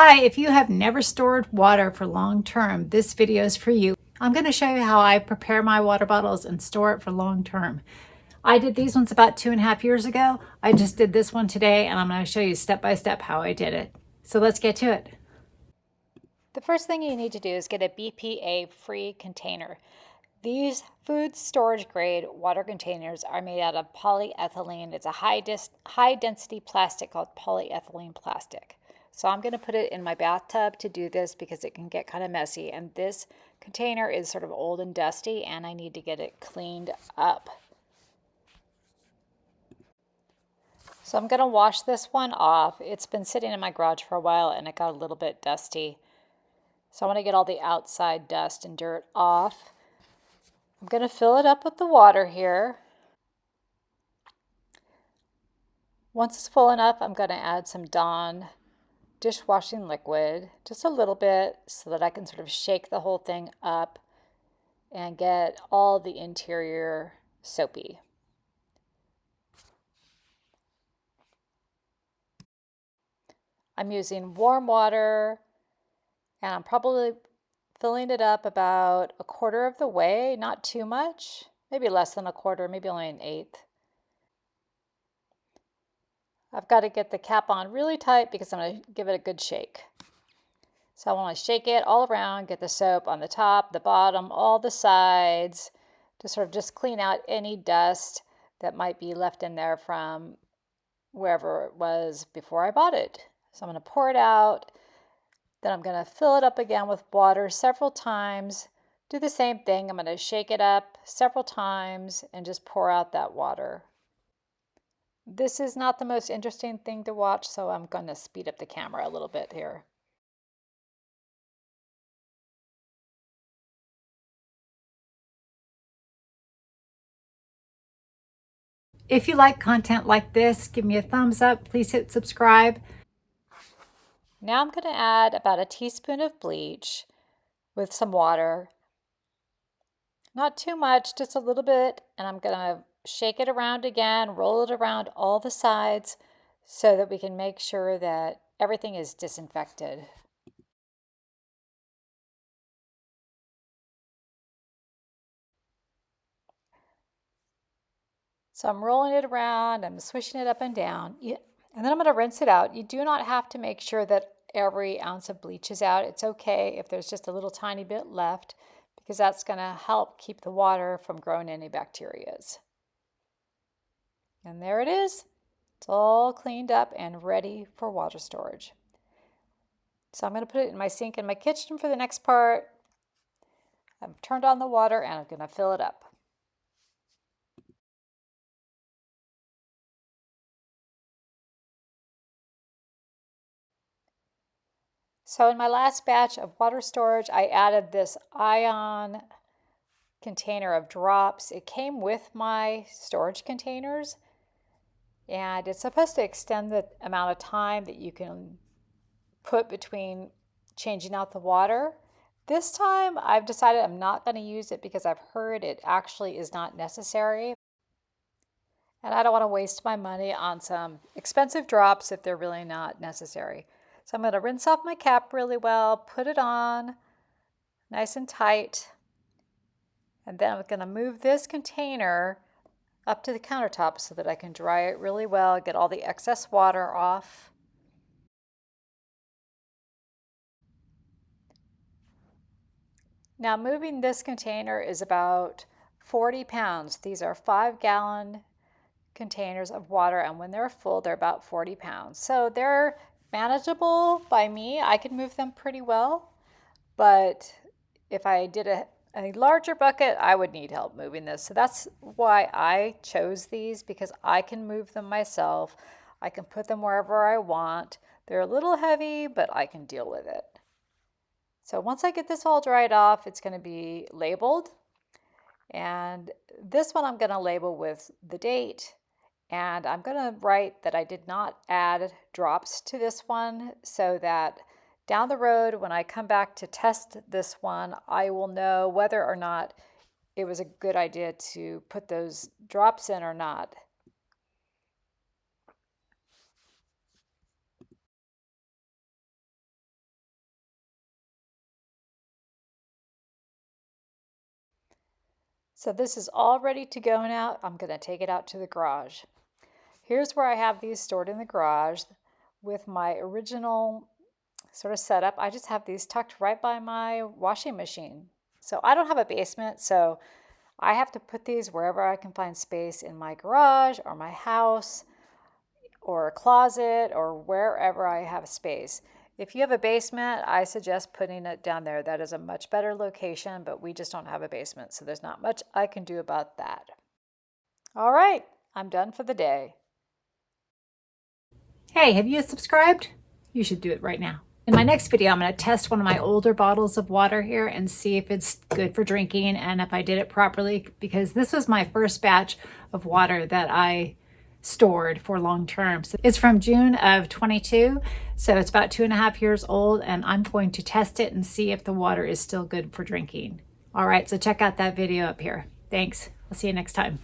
Hi, if you have never stored water for long term, this video is for you. I'm going to show you how I prepare my water bottles and store it for long term. I did these ones about 2.5 years ago. I just did this one today and I'm going to show you step by step how I did it. So let's get to it. The first thing you need to do is get a BPA-free container. These food storage grade water containers are made out of polyethylene. It's a high density plastic called polyethylene plastic. So I'm going to put it in my bathtub to do this because it can get kind of messy. And this container is sort of old and dusty and I need to get it cleaned up. So I'm going to wash this one off. It's been sitting in my garage for a while and it got a little bit dusty. So I want to get all the outside dust and dirt off. I'm going to fill it up with the water here. Once it's full enough, I'm going to add some Dawn dishwashing liquid, just a little bit, so that I can sort of shake the whole thing up and get all the interior soapy. I'm using warm water and I'm probably filling it up about a quarter of the way, not too much, maybe less than a quarter, maybe only an eighth. I've got to get the cap on really tight because I'm going to give it a good shake. So I want to shake it all around, get the soap on the top, the bottom, all the sides, to sort of just clean out any dust that might be left in there from wherever it was before I bought it. So I'm going to pour it out. Then I'm going to fill it up again with water several times. Do the same thing. I'm going to shake it up several times and just pour out that water. This is not the most interesting thing to watch, so I'm going to speed up the camera a little bit here. If you like content like this, give me a thumbs up. Please hit subscribe. Now I'm going to add about a teaspoon of bleach with some water. Not too much, just a little bit, and I'm going to shake it around again, roll it around all the sides so that we can make sure that everything is disinfected. So I'm rolling it around, I'm swishing it up and down, and then I'm going to rinse it out. You do not have to make sure that every ounce of bleach is out. It's okay if there's just a little tiny bit left because that's going to help keep the water from growing any bacterias. And there it is. It's all cleaned up and ready for water storage. So I'm going to put it in my sink in my kitchen for the next part. I've turned on the water and I'm going to fill it up. So in my last batch of water storage, I added this ion container of drops. It came with my storage containers and it's supposed to extend the amount of time that you can put between changing out the water. This time I've decided I'm not going to use it because I've heard it actually is not necessary. And I don't want to waste my money on some expensive drops if they're really not necessary. So I'm going to rinse off my cap really well, put it on nice and tight, and then I'm going to move this container up to the countertop so that I can dry it really well, get all the excess water off. Now moving this container is about 40 pounds. These are 5-gallon containers of water, and when they're full, they're about 40 pounds. So they're manageable by me. I can move them pretty well, but if I did a larger bucket, I would need help moving this. So that's why I chose these, because I can move them myself. I can put them wherever I want. They're a little heavy, but I can deal with it. So once I get this all dried off, it's going to be labeled. And this one I'm going to label with the date. And I'm going to write that I did not add drops to this one so that down the road when I come back to test this one, I will know whether or not it was a good idea to put those drops in or not. So this is all ready to go now. I'm going to take it out to the garage. Here's where I have these stored in the garage with my original sort of setup. I just have these tucked right by my washing machine. So I don't have a basement, so I have to put these wherever I can find space in my garage or my house or a closet or wherever I have space. If you have a basement, I suggest putting it down there. That is a much better location, but we just don't have a basement, so there's not much I can do about that. All right, I'm done for the day. Hey, have you subscribed? You should do it right now. In my next video, I'm going to test one of my older bottles of water here and see if it's good for drinking and if I did it properly, because this was my first batch of water that I stored for long term. So it's from June of 22, so it's about 2.5 years old, and I'm going to test it and see if the water is still good for drinking. All right, so check out that video up here. Thanks. I'll see you next time.